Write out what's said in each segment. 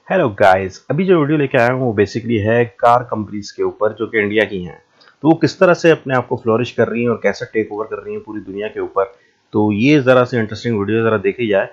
Hello guys, अभी जो video लेके आया हूँ वो बेसिकली है कार कंपनीज के ऊपर जो कि इंडिया की हैं। तो वो किस तरह से अपने आप को फ्लोरिश कर रही हैं और कैसे टेक ओवर कर रही हैं पूरी दुनिया के ऊपर। तो ये ज़रा सी इंटरेस्टिंग वीडियो ज़रा देखी जाए।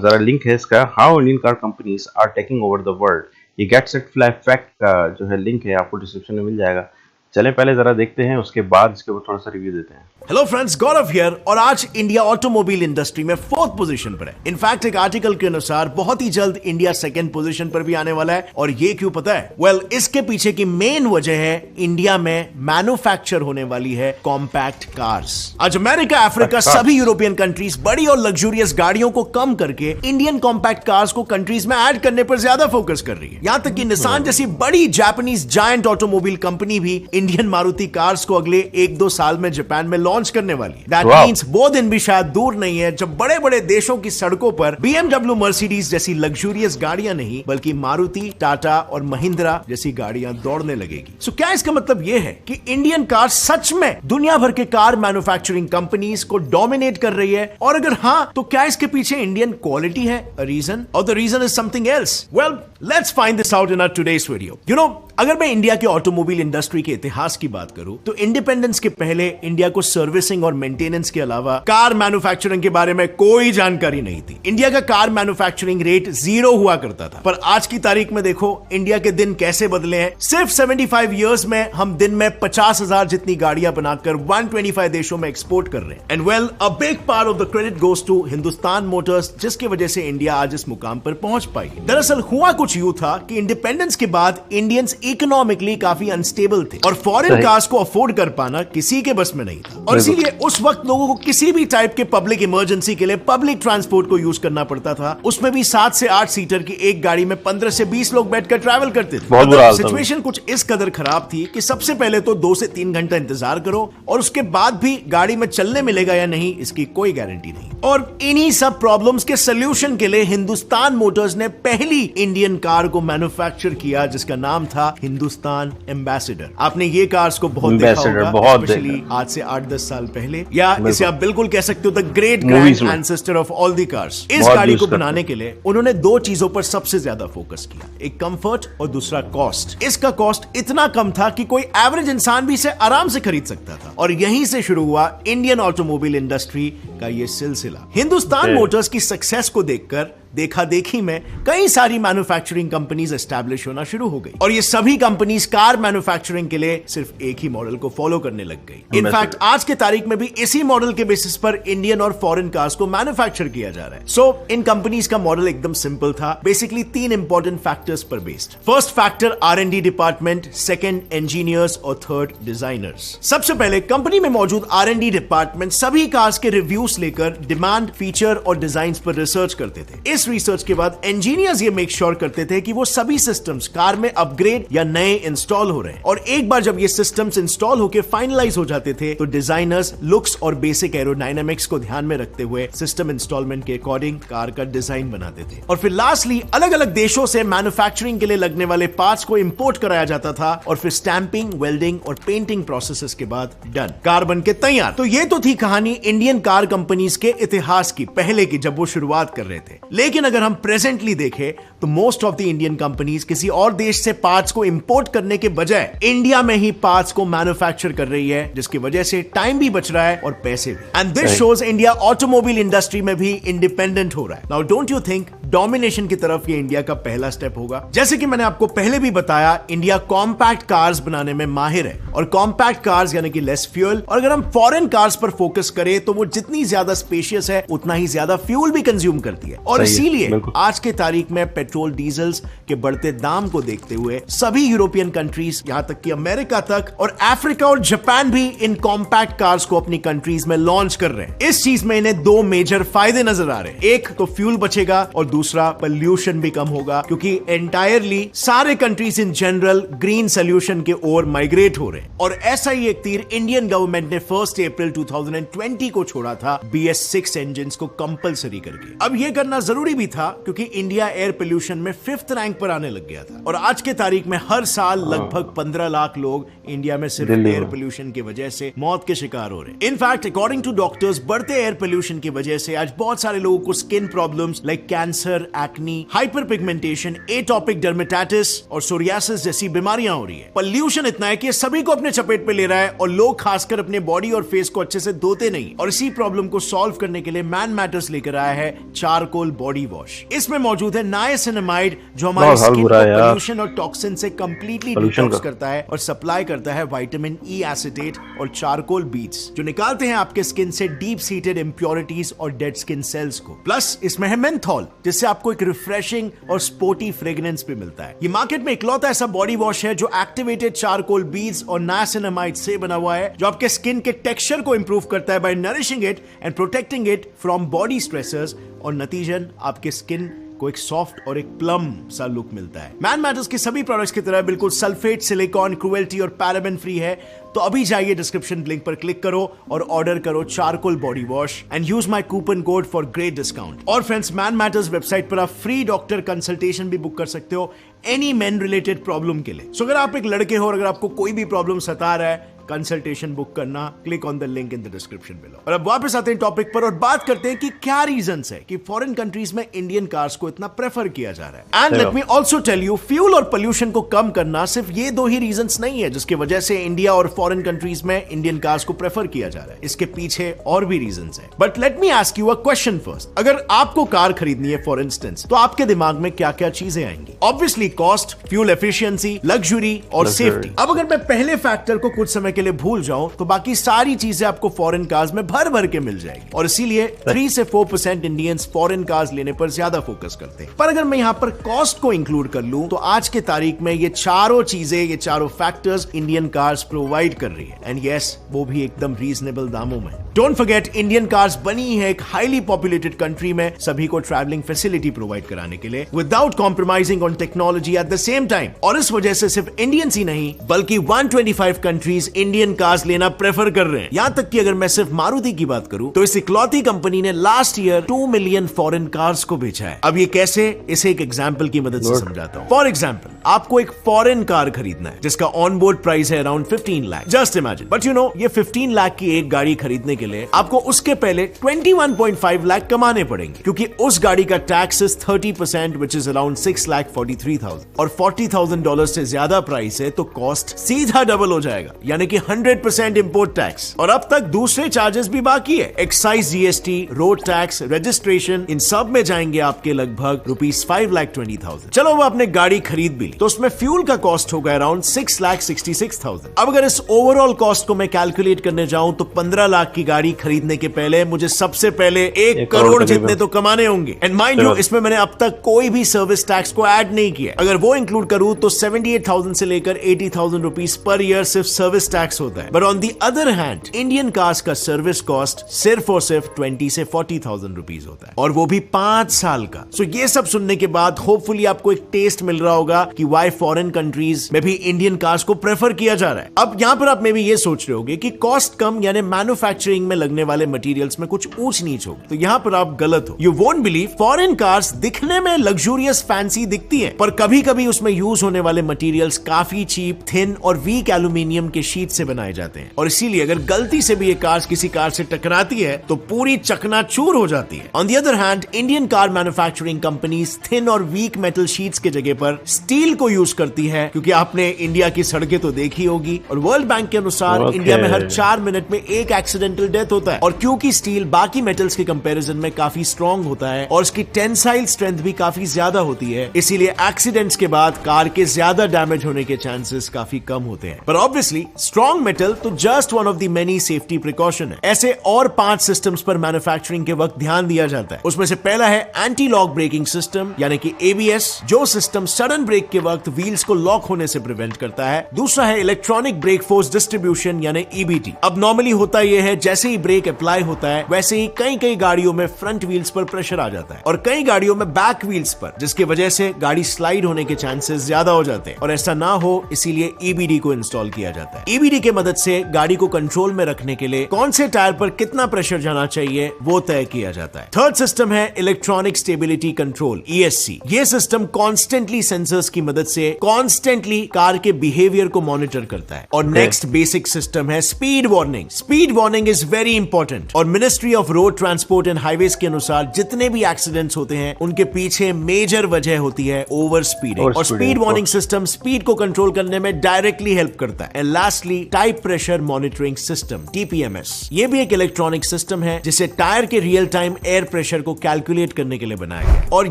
ज़रा लिंक है इसका, how Indian car companies are taking over the world. ये गेट सेट फ्लाई फैक्ट का जो है लिंक है, आपको डिस्क्रिप्शन में मिल जाएगा। चलें पहले ज़रा देखते हैं, उसके बाद इसके ऊपर थोड़ा सा रिव्यू देते हैं। हेलो फ्रेंड्स, गौरव हियर और आज इंडिया ऑटोमोबाइल इंडस्ट्री में 4th पोजीशन पर है। इनफैक्ट एक आर्टिकल के अनुसार बहुत ही जल्द इंडिया 2nd पोजीशन पर भी आने वाला है। और ये क्यों पता है? इसके पीछे की मेन वजह है इंडिया में मैन्युफैक्चर होने वाली है कॉम्पैक्ट कार्स। आज अमेरिका, अफ्रीका, सभी यूरोपियन कंट्रीज बड़ी और लग्जूरियस गाड़ियों को कम करके इंडियन कॉम्पैक्ट कार्स को कंट्रीज में ऐड करने पर ज्यादा फोकस कर रही है। यहां तक कि निसान जैसी बड़ी जापानीज जायंट ऑटोमोबाइल कंपनी भी इंडियन मारुति कार्स को अगले 1-2 साल में जापान में लॉन्च करने वाली है। दैट मींस वो दिन भी शायद दूर नहीं है जब बड़े बड़े देशों की सड़कों पर BMW, मर्सिडीज जैसी लग्जूरियस गाड़ियां नहीं बल्कि मारुति, टाटा और महिंद्रा जैसी गाड़ियां दौड़ने लगेगी। सो क्या इसका मतलब यह है कि इंडियन कार सच में दुनिया भर के कार मैन्युफैक्चरिंग कंपनीज को डोमिनेट कर रही है? और अगर हां, तो क्या इसके पीछे इंडियन क्वालिटी है अ रीजन, और the reason is something else? Well, let's find this out in our today's video. अगर मैं इंडिया के ऑटोमोबाइल इंडस्ट्री के इतिहास की बात करूं तो इंडिपेंडेंस के पहले इंडिया को सर्विसिंग और मेंटेनेंस के अलावा कार मैन्युफैक्चरिंग के बारे में कोई जानकारी नहीं थी। इंडिया का कार मैन्युफैक्चरिंग रेट 0 हुआ करता था। पर आज की तारीख में देखो इंडिया के दिन कैसे बदले हैं। सिर्फ 75 इयर्स में हम दिन में 50,000 जितनी गाड़ियां बनाकर 125 देशों में एक्सपोर्ट कर रहे हैं। And well, a big part of the credit goes to Hindustan Motors, जिसकी वजह से इंडिया आज इस मुकाम पर पहुंच पाई। दरअसल हुआ कुछ यूं था कि इंडिपेंडेंस के बाद इंडियंस इकोनॉमिकली काफी अनस्टेबल थे और फॉरेन कार्स को अफोर्ड कर पाना किसी के बस में नहीं था। और इसीलिए उस वक्त लोगों को किसी भी टाइप के पब्लिक इमरजेंसी के लिए पब्लिक ट्रांसपोर्ट को यूज करना पड़ता था। उसमें भी 7 से 8 सीटर की एक गाड़ी में 15 से 20 लोग बैठकर ट्रैवल करते थे। सिचुएशन कुछ इस कदर खराब थी कि सबसे पहले तो 2 से 3 घंटा इंतजार करो और उसके बाद भी गाड़ी में चलने मिलेगा या नहीं इसकी कोई गारंटी नहीं। और इन्हीं सब प्रॉब्लम्स के सोल्यूशन के लिए हिंदुस्तान मोटर्स ने पहली इंडियन कार को मैन्युफैक्चर किया जिसका नाम था हिंदुस्तान एम्बेसडर। आपने ये कार्स को बहुत देखा होगा, स्पेशली आज से 8-10 साल पहले, या इसे आप बिल्कुल कह सकते हो the great grand ancestor of all the cars. इस गाड़ी को बनाने के लिए उन्होंने 2 चीजों पर सबसे ज्यादा फोकस किया, एक कंफर्ट और दूसरा कॉस्ट। इसका कॉस्ट इतना कम था कि कोई एवरेज इंसान भी इसे आराम से खरीद सकता था। और यहीं से शुरू हुआ इंडियन ऑटोमोबाइल इंडस्ट्री का ये सिलसिला। हिंदुस्तान मोटर्स की सक्सेस को देखकर देखा देखी में कई सारी मैन्युफैक्चरिंग कंपनीज एस्टैब्लिश होना शुरू हो गई और ये सभी कंपनीज कार मैन्युफैक्चरिंग के लिए सिर्फ एक ही मॉडल को फॉलो करने लग गई। इनफैक्ट आज के तारीख में भी इसी मॉडल के बेसिस पर इंडियन और फॉरेन कार्स को मैन्युफैक्चर किया जा रहा है। सो इन कंपनीज का मॉडल एकदम सिंपल था, बेसिकली 3 इंपॉर्टेंट फैक्टर्स पर based. First factor R&D department, second engineers और थर्ड डिजाइनर्स। सबसे पहले कंपनी में मौजूद R&D डिपार्टमेंट सभी कार्स के रिव्यूज लेकर डिमांड, फीचर और डिजाइन पर रिसर्च करते थे। इस रिसर्च के बाद इंजीनियर्स ये मेक श्योर करते थे कि वो सभी सिस्टम्स कार में अपग्रेड या नए इंस्टॉल हो रहे हैं। और एक बार जब ये सिस्टम्स इंस्टॉल होकर फाइनलाइज हो जाते थे तो डिजाइनर्स लुक्स और बेसिक एरोडायनामिक्स को ध्यान में रखते हुए सिस्टम इंस्टॉलमेंट के अकॉर्डिंग कार का डिजाइन बनाते थे। और फिर लास्टली अलग अलग देशों से मैन्युफैक्चरिंग के लिए लगने वाले पार्ट्स को इंपोर्ट कराया जाता था और फिर स्टैंपिंग, वेल्डिंग और पेंटिंग प्रोसेसेस के बाद डन, कार बन के तैयार। तो ये तो थी कहानी इंडियन कार कंपनीज के इतिहास की, पहले की, जब वो शुरुआत कर रहे थे। लेकिन अगर हम प्रेजेंटली देखें तो most of the Indian companies किसी और देश से पार्ट्स को इंपोर्ट करने के बजाय इंडिया में ही पार्ट्स को मैन्युफैक्चर कर रही है, जिसकी वजह से टाइम भी बच रहा है और पैसे भी। And this shows India automobile industry में भी इंडिपेंडेंट हो रहा है। Now don't you think domination की तरफ ये इंडिया का पहला स्टेप होगा? जैसे कि मैंने आपको पहले भी बताया, इंडिया कॉम्पैक्ट कार्स बनाने में माहिर है और कॉम्पैक्ट कार्स यानी कि लेस फ्यूल। और अगर हम फॉरेन कार्स पर फोकस करें तो वो जितनी ज्यादा स्पेशियस है उतना ही ज्यादा फ्यूल भी कंज्यूम करती है। और इसीलिए आज के तारीख में पेट्रोल डीजल्स के बढ़ते दाम को देखते हुए सभी यूरोपियन कंट्रीज, यहां तक कि अमेरिका तक और अफ्रीका और जापान भी इन कॉम्पैक्ट कार्स को अपनी कंट्रीज में लॉन्च कर रहे हैं। इस चीज में इन्हें 2 मेजर फायदे नजर आ रहे हैं। एक तो फ्यूल बचेगा और दूसरा पोल्यूशन भी कम होगा, क्योंकि एंटायरली सारे countries in general green solution के ओर माइग्रेट हो रहे हैं। और ऐसा ही एक तीर इंडियन गवर्नमेंट ने 1 अप्रैल 2020 को छोड़ा था BS6 इंजन को कंपलसरी करके। अब यह करना जरूरी भी था क्योंकि इंडिया एयर पोल्यूशन में 5th रैंक पर आने लग गया था। और आज के तारीख में हर साल लगभग 15 लाख लोग इंडिया में सिर्फ एयर पोल्यूशन की वजह से मौत के शिकार हो रहे हैं। इनफैक्ट अकॉर्डिंग टू डॉक्टर्स, बढ़ते एयर पोल्यूशन की वजह से आज बहुत सारे लोगों को skin problems like cancer, cancer, acne, hyper pigmentation, atopic dermatitis और सोरियासिस जैसी बीमारियां हो रही है। पॉल्यूशन इतना है कि सभी को अपने चपेट पे ले रहा है और लोग खासकर अपने बॉडी और फेस को अच्छे से धोते नहीं। और इसी प्रॉब्लम को सॉल्व करने के लिए मैन मैटर्स लेकर आया है चारकोल बॉडी वॉश। इसमें मौजूद है नाइसिनामाइड जो हमारी स्किन को पोल्यूशन और टॉक्सिन से कंप्लीटली डिटॉक्स करता है और सप्लाई करता है विटामिन ई एसिटेट और चारकोल बीट्स जो निकालते हैं आपके स्किन से डीप सीटेड इंप्योरिटीज और डेड स्किन सेल्स को। प्लस इसमें है मेंथॉल जिससे आपको एक रिफ्रेशिंग और स्पोर्टी फ्रेग्रेंस भी मिलता है। ये मार्केट में इकलौता ऐसा बॉडी वॉश है जो एक्टिवेटेड चारकोल बीड्स और नाइसिनामाइड से बना हुआ है जो आपके स्किन के टेक्सचर को इंप्रूव करता है by nourishing it and protecting it from body stressors और नतीजन आपके स्किन को एक सॉफ्ट और एक प्लम सा लुक मिलता है। मैन मैटर्स के सभी प्रोडक्ट्स की तरह बिल्कुल सल्फेट, सिलिकॉन, क्रुएल्टी और पैराबेन फ्री है। तो अभी जाइए डिस्क्रिप्शन लिंक पर क्लिक करो और ऑर्डर करो charcoal body wash and use my coupon code for great discount. और फ्रेंड्स, मैन मैटर्स वेबसाइट पर आप फ्री डॉक्टर कंसल्टेशन भी बुक कर सकते हो एनी मेन रिलेटेड प्रॉब्लम के लिए। सो अगर आप एक लड़के हो और अगर आपको कोई भी प्रॉब्लम सता रहा है, कंसल्टेशन बुक करना, click on the link in the description below. और अब वापस आते हैं टॉपिक पर और बात करते हैं कि क्या रीजंस है कि फॉरेन कंट्रीज में इंडियन कार्स को इतना प्रेफर किया जा रहा है। And let me also tell you, fuel और पोल्यूशन को कम करना सिर्फ ये दो ही रीजंस नहीं है जिसकी वजह से इंडिया और फॉरेन कंट्रीज में इंडियन कार्स को प्रेफर किया जा रहा है। इसके पीछे और भी रीजंस है। But let me ask you a question first. अगर आपको कार खरीदनी है फॉर इंस्टेंस, तो आपके दिमाग में क्या क्या चीजें आएंगी? Obviously cost, fuel efficiency, luxury और सेफ्टी। अब अगर मैं पहले फैक्टर को कुछ समय के लिए भूल जाऊं तो बाकी सारी चीजें आपको फॉरेन कार्स में भर भर के मिल जाएगी और इसीलिए 3 से 4% इंडियंस फॉरेन कार्स लेने पर ज्यादा फोकस करते हैं। पर अगर मैं यहां पर कॉस्ट को इंक्लूड कर लूं तो आज के तारीख में ये चारों चीजें, ये चारों फैक्टर्स इंडियन कार्स प्रोवाइड कर रही है एंड यस, वो भी एकदम रीजनेबल दामों में। डोंट फॉरगेट, इंडियन कार्स बनी है एक हाईली पॉपुलेटेड कंट्री में सभी को ट्रैवलिंग फैसिलिटी प्रोवाइड कराने के लिए without compromising on technology at the same time. और इस वजह से सिर्फ इंडियंस ही नहीं बल्कि 125 कंट्रीज इंडियन कार्स लेना प्रेफर कर रहे हैं। यहां तक कि अगर मैं सिर्फ मारुति की बात करूं तो इस इकलौती कंपनी ने last year 2 million foreign cars को बेचा है। अब ये कैसे, इसे एक एग्जांपल की मदद से समझाता हूं। फॉर एग्जांपल, आपको एक फॉरेन कार खरीदना है जिसका ऑन बोर्ड प्राइस है around 15 lakh. Just imagine. But you know, ये 15 लाख की एक गाड़ी खरीदने के लिए आपको उसके पहले 21.5 लाख कमाने पड़ेंगे क्योंकि उस गाड़ी का tax is 30% which is around 6,43,000 और $40,000 से ज्यादा प्राइस है तो कॉस्ट सीधा डबल हो जाएगा, यानी कि 100% इंपोर्ट टैक्स। और अब तक दूसरे चार्जेस भी बाकी है, excise, GST, road tax, registration, इन सब में जाएंगे आपके लगभग ₹5,20,000। चलो वो आपने गाड़ी खरीद भी ली तो उसमें फ्यूल का कॉस्ट होगा अराउंड 6,66,000। अब अगर इस ओवरऑल कॉस्ट को मैं कैलकुलेट करने जाऊं तो 15 लाख की गाड़ी खरीदने के पहले मुझे सबसे पहले 1 करोड़ जितने तो कमाने होंगे। एंड माइंड यू, इसमें मैंने अब तक कोई भी सर्विस टैक्स को ऐड नहीं किया। अगर वो इंक्लूड करूं तो 78,000 से लेकर 80,000 रुपीज पर ईयर सिर्फ सर्विस टैक्स होता है। But on the other hand, Indian cars का सर्विस कॉस्ट सिर्फ और सिर्फ 20 से 40,000 रुपीज होता है और वो भी 5 साल का। सो ये सब सुनने के बाद होपफुली आपको एक टेस्ट मिल रहा होगा कि वाई फॉरेन कंट्रीज में भी इंडियन कार्स को प्रेफर किया जा रहा है। अब यहां पर आप में भी ये सोच रहे होगे कि कॉस्ट कम यानी मैन्युफैक्चरिंग में लगने वाले मटेरियल्स में कुछ ऊंच नीच होगी, तो यहां पर आप गलत हो। You won't believe, foreign cars दिखने में लग्जूरियस फैंसी दिखती हैं, पर कभी कभी उसमें यूज होने वाले मटेरियल्स काफी चीप, थिन और वीक एल्यूमिनियम के शीट से बनाए जाते हैं और इसीलिए अगर गलती से भी ये कार किसी कार से टकराती है तो पूरी चकनाचूर हो जाती है। On the other hand, Indian car manufacturing companies thin और वीक मेटल शीट्स के जगह पर स्टील को यूज करती है क्योंकि आपने इंडिया की सड़कें तो देखी होगी और वर्ल्ड बैंक के अनुसार इंडिया में हर 4 मिनट में एक एक्सीडेंटल डेथ होता है। और क्योंकि स्टील बाकी मेटल्स के कंपैरिजन में काफी स्ट्रॉन्ग होता है और इसकी टेंसाइल स्ट्रेंथ भी काफी ज्यादा होती है, इसीलिए एक्सीडेंट्स के बाद कार के ज्यादा डैमेज होने के चांसेस काफी कम होते हैं। पर ऑब्वियसली स्ट्रॉन्ग मेटल तो just one of the many safety precaution है। ऐसे और 5 सिस्टम्स पर मैन्युफैक्चरिंग के वक्त ध्यान दिया जाता है। उसमें से पहला है एंटी लॉक ब्रेकिंग सिस्टम यानी कि ABS, जो सिस्टम सडन ब्रेक के वक्त व्हील्स को लॉक होने से प्रिवेंट करता है। दूसरा है इलेक्ट्रॉनिक ब्रेक फोर्स डिस्ट्रीब्यूशन यानी EBT। अब नॉर्मली होता यह है जैसे ही ब्रेक अप्लाई होता है वैसे ही कई गाड़ियों में फ्रंट व्हील्स पर प्रेशर आ जाता है और कई गाड़ियों में बैक व्हील्स पर, जिसकी वजह से गाड़ी स्लाइड होने के चांसेस ज्यादा हो जाते हैं और ऐसा ना हो इसीलिए EBD को इंस्टॉल किया जाता है। EBD एलईडी के मदद से गाड़ी को कंट्रोल में रखने के लिए कौन से टायर पर कितना प्रेशर जाना चाहिए वो तय किया जाता है। थर्ड सिस्टम है इलेक्ट्रॉनिक स्टेबिलिटी कंट्रोल ESC। ये सिस्टम कॉन्स्टेंटली सेंसर्स की मदद से कॉन्स्टेंटली कार के बिहेवियर को मॉनिटर करता है। और नेक्स्ट बेसिक सिस्टम है speed warning. Speed warning is very important और ministry of road transport and highways के अनुसार जितने भी एक्सीडेंट्स होते हैं उनके पीछे मेजर वजह होती है ओवर स्पीडिंग। और स्पीड वार्निंग सिस्टम स्पीड को कंट्रोल करने में डायरेक्टली हेल्प करता है। And lastly type pressure monitoring system TPMS। ये भी एक इलेक्ट्रॉनिक सिस्टम है जिसे टायर के रियल टाइम एयर प्रेशर को कैलकुलेट करने के लिए बनाया गया। और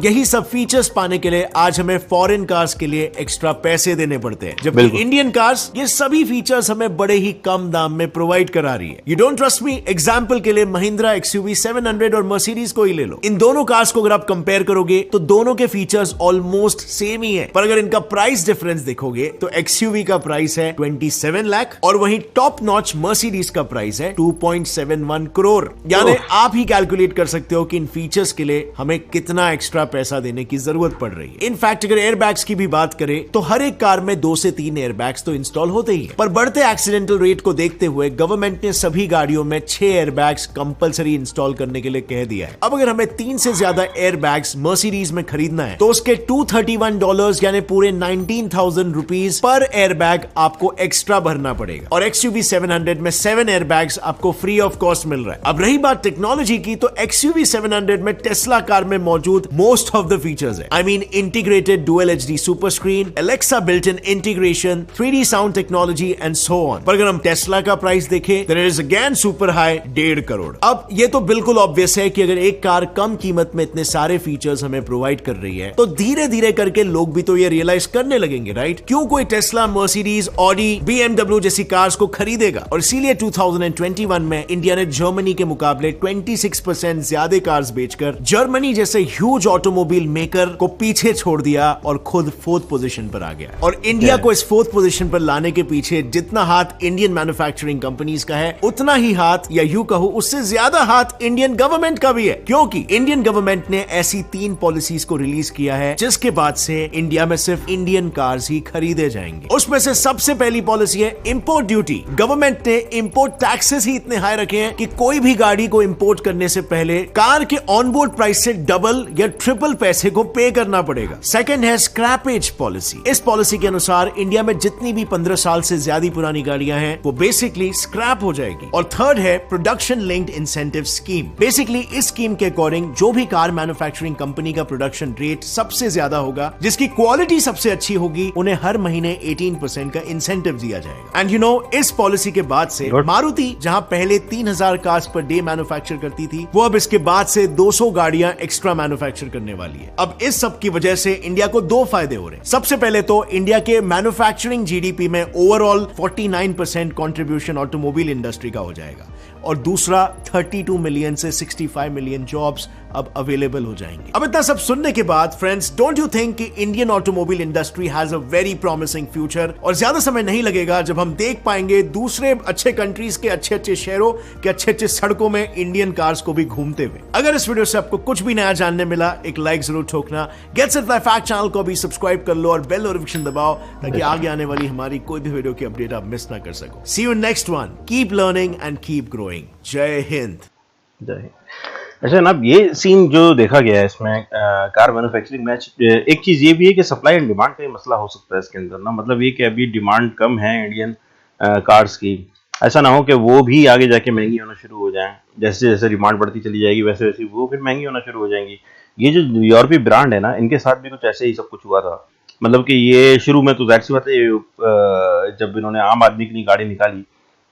यही सब फीचर्स पाने के लिए आज हमें फॉरेन कार्स के लिए एक्स्ट्रा पैसे देने पड़ते हैं, जबकि इंडियन कार्स ये सभी फीचर्स हमें बड़े ही कम दाम में प्रोवाइड करा रही है। You don't trust me? Example के लिए महिंद्रा XUV 700 और मर्सिडीज को ही ले लो। इन दोनों कार्स को अगर आप कंपेयर करोगे तो दोनों के फीचर्स ऑलमोस्ट सेम ही है, पर अगर इनका प्राइस डिफरेंस देखोगे तो XUV का प्राइस है 27 लाख और वहीं टॉप नॉच मर्सिडीज का प्राइस है 2.71 करोड़। यानी आप ही कैलकुलेट कर सकते हो कि इन फीचर्स के लिए हमें कितना एक्स्ट्रा पैसा देने की जरूरत पड़ रही है। इनफैक्ट अगर एयरबैग्स की भी बात करें तो हर एक कार में 2 से 3 एयरबैग्स तो इंस्टॉल होते ही है, पर बढ़ते एक्सीडेंटल रेट को देखते हुए गवर्नमेंट ने सभी गाड़ियों में 6 एयरबैग्स कंपलसरी इंस्टॉल करने के लिए कह दिया है। अब अगर हमें 3 से ज्यादा एयरबैग्स मर्सिडीज में खरीदना है तो उसके $231 यानी पूरे 19,000 रुपीज पर एयरबैग आपको एक्स्ट्रा भरना पड़ेगा। और XUV 700 में 7 एयरबैग्स आपको फ्री ऑफ कॉस्ट मिल रहा है। अब रही बात टेक्नोलॉजी की तो XUV 700 में टेस्ला कार में मौजूद मोस्ट ऑफ द फीचर्स है। I mean integrated dual HD super screen, Alexa built in integration, 3D sound technology and so on. पर अगर हम टेस्ला का प्राइस देखें there is again super high 1.5 crore. अब ये तो बिल्कुल ऑब्वियस है कि अगर एक कार कम कीमत में इतने सारे फीचर्स हमें प्रोवाइड कर रही है तो धीरे धीरे करके लोग भी तो ये रियलाइज करने लगेंगे, राइट? क्यों कोई टेस्ला, मर्सिडीज, ऑडी, BMW जैसी कार्स को खरीदेगा। और इसीलिए 2021 में इंडिया ने जर्मनी के मुकाबले 26% ज्यादा कार्स बेचकर जर्मनी जैसे ह्यूज ऑटोमोबाइल मेकर को पीछे छोड़ दिया और खुद 4th पोजीशन पर आ गया। और इंडिया को इस 4th पोजीशन पर लाने के पीछे जितना हाथ इंडियन मैन्युफैक्चरिंग कंपनीज का है उतना ही हाथ, या यूं कहूं उससे ज्यादा हाथ इंडियन गवर्नमेंट का भी है, क्योंकि इंडियन गवर्नमेंट ने ऐसी 3 पॉलिसीज को रिलीज किया है जिसके बाद से इंडिया में सिर्फ इंडियन कार्स ही खरीदे जाएंगे। उसमें से सबसे पहली पॉलिसी है इंपोर्ट ड्यूटी। गवर्नमेंट ने इंपोर्ट टैक्सेस ही इतने हाई रखे हैं कि कोई भी गाड़ी को इंपोर्ट करने से पहले कार के ऑनबोर्ड प्राइस से डबल या ट्रिपल पैसे को पे करना पड़ेगा। सेकंड है स्क्रैपेज पॉलिसी। इस पॉलिसी के अनुसार इंडिया में जितनी भी 15 साल से ज्यादा पुरानी गाड़ियां हैं वो बेसिकली स्क्रैप हो जाएगी। और थर्ड है production linked incentive scheme. Basically इस स्कीम के अकॉर्डिंग जो भी कार मैन्युफैक्चरिंग कंपनी का प्रोडक्शन रेट सबसे ज्यादा होगा, जिसकी क्वालिटी सबसे अच्छी होगी, उन्हें हर महीने 18% का इंसेंटिव दिया जाएगा। एंड यू नो इस पॉलिसी के बाद से मारुति जहां पहले 3000 कार्स पर डे मैन्युफैक्चर करती थी वो अब इसके बाद से 200 गाड़ियां एक्स्ट्रा मैन्युफैक्चर करने वाली है। अब इस सब की वजह से इंडिया को 2 फायदे हो रहे हैं। सबसे पहले तो इंडिया के मैन्युफैक्चरिंग GDP में ओवरऑल 49% कंट्रीब्यूशन ऑटोमोबाइल इंडस्ट्री का हो जाएगा और दूसरा 32 मिलियन से 65 मिलियन जॉब्स अब अवेलेबल हो जाएंगे। अब इतना सब सुनने के बाद फ्रेंड्स, डोंट यू थिंक कि Indian automobile industry has a very promising future? और ज्यादा समय नहीं लगेगा जब हम देख पाएंगे दूसरे अच्छे कंट्रीज के अच्छे अच्छे शहरों के अच्छे अच्छे सड़कों में इंडियन कार्स को भी घूमते हुए। अगर इस वीडियो से आपको कुछ भी नया जानने मिला, एक लाइक जरूर ठोकना। Get set by fact channel को भी सब्सक्राइब कर लो और बेल नोटिफिकेशन दबाओ ताकि आगे आने वाली हमारी कोई भी वीडियो की अपडेट आप मिस ना कर सको। See you next one. Keep learning and keep growing. जय हिंद। जय हिंद। अच्छा ना, ये सीन जो देखा गया है इसमें कार मैन्युफैक्चरिंग मैच, एक चीज़ ये भी है कि सप्लाई एंड डिमांड का ही मसला हो सकता है इसके अंदर ना। मतलब ये कि अभी डिमांड कम है इंडियन कार्स की, ऐसा ना हो कि वो भी आगे जाके महंगी होना शुरू हो जाएं। जैसे जैसे डिमांड बढ़ती चली जाएगी वैसे वैसे वो फिर महंगी होना शुरू हो जाएंगी। ये जो यूरोपीय ब्रांड है ना, इनके साथ भी कुछ ऐसे ही सब कुछ हुआ था। मतलब कि ये शुरू में तो जाहिर सी बात है जब इन्होंने आम आदमी की गाड़ी निकाली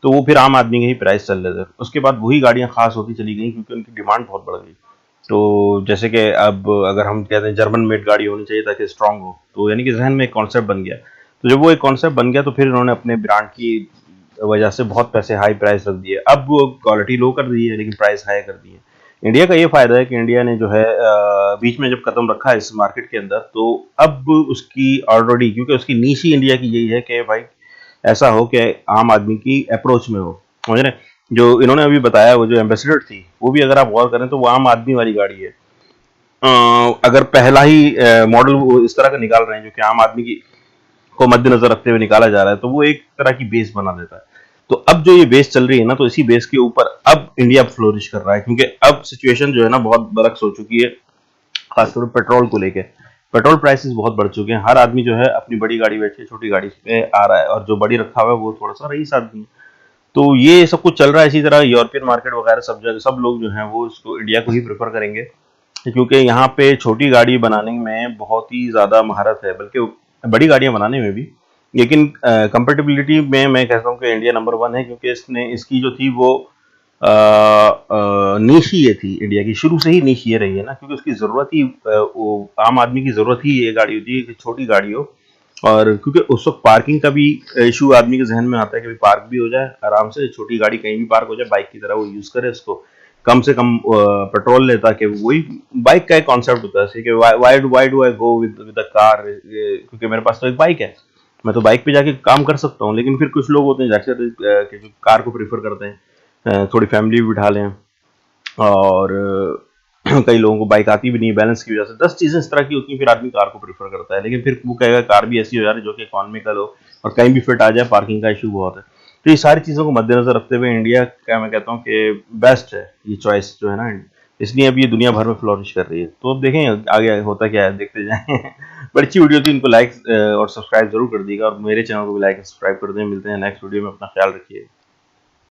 तो वो फिर आम आदमी के ही प्राइस चल रहे थे। उसके बाद वही गाड़ियाँ खास होती चली गई क्योंकि उनकी डिमांड बहुत बढ़ गई। तो जैसे कि अब अगर हम कहते हैं जर्मन मेड गाड़ी होनी चाहिए ताकि स्ट्रांग हो, तो यानी कि जहन में एक कॉन्सेप्ट बन गया। तो जब वो एक कॉन्सेप्ट बन गया तो फिर इन्होंने अपने ब्रांड की वजह से बहुत पैसे हाई प्राइस रख दिए। अब वो क्वालिटी लो कर दी है लेकिन प्राइस हाई कर दी है। इंडिया का ये फायदा है कि इंडिया ने जो है बीच में जब कदम रखा है इस मार्केट के अंदर, तो अब उसकी ऑलरेडी, क्योंकि उसकी नीश ही इंडिया की यही है कि भाई ऐसा हो कि आम आदमी की अप्रोच में हो। समझ रहे, जो इन्होंने अभी बताया वो जो एम्बेसडर थी वो भी अगर आप गौर करें तो वो आम आदमी वाली गाड़ी है। अगर पहला ही मॉडल वो इस तरह का निकाल रहे हैं जो कि आम आदमी की को मद्देनजर रखते हुए निकाला जा रहा है तो वो एक तरह की बेस बना देता है। तो अब जो ये बेस चल रही है ना, तो इसी बेस के ऊपर अब इंडिया फ्लोरिश कर रहा है, क्योंकि अब सिचुएशन जो है ना बहुत बरक्स हो चुकी है, खासतौर पर पेट्रोल को लेके। पेट्रोल प्राइसेस बहुत बढ़ चुके हैं, हर आदमी जो है अपनी बड़ी गाड़ी बेच के छोटी गाड़ी पे आ रहा है, और जो बड़ी रखा हुआ है वो थोड़ा सा रईस आदमी है। तो ये सब कुछ चल रहा है। इसी तरह यूरोपियन मार्केट वगैरह सब जगह सब लोग जो हैं वो इसको इंडिया को ही प्रेफर करेंगे, क्योंकि यहाँ पे छोटी गाड़ी बनाने में बहुत ही ज़्यादा महारत है, बल्कि बड़ी गाड़ियाँ बनाने में भी। लेकिन कंपेटिबिलिटी में मैं कहता हूँ कि इंडिया नंबर वन है, क्योंकि इसकी जो थी वो नीश ही ये थी, इंडिया की शुरू से ही नीश ये रही है ना, क्योंकि उसकी ज़रूरत ही वो आम आदमी की ज़रूरत ही ये गाड़ी होती है कि छोटी गाड़ी हो। और क्योंकि उस वक्त पार्किंग का भी इशू आदमी के जहन में आता है कि पार्क भी हो जाए आराम से, छोटी गाड़ी कहीं भी पार्क हो जाए, बाइक की तरह वो यूज़ करे उसको, कम से कम पेट्रोल ले, ताकि वही बाइक का एक कॉन्सेप्ट होता है कि why do I go with a car, क्योंकि मेरे पास तो एक बाइक है, मैं तो बाइक पे जाके काम कर सकता हूँ। लेकिन फिर कुछ लोग होते हैं जाकर कि जो कार को प्रीफर करते हैं, थोड़ी फैमिली भी बिठा लें, और कई लोगों को बाइक आती भी नहीं, बैलेंस की वजह से 10 चीज़ें इस तरह की होती हैं, फिर आदमी कार को प्रीफर करता है। लेकिन फिर वो कहेगा कार भी ऐसी हो जा रही है जो कि इकोनॉमिकल हो और कहीं भी फिट आ जाए, पार्किंग का इशू बहुत है। तो ये सारी चीज़ों को मद्देनजर रखते हुए इंडिया का मैं कहता हूँ कि बेस्ट है ये चॉइस जो है ना, इसलिए अब ये दुनिया भर में फ्लोरिश कर रही है। तो अब देखें आगे होता क्या है, देखते जाएं। बड़ी अच्छी वीडियो थी, इनको लाइक और सब्सक्राइब जरूर कर दीजिएगा, और मेरे चैनल को भी लाइक और सब्सक्राइब कर दें। मिलते हैं नेक्स्ट वीडियो में, अपना ख्याल रखिए।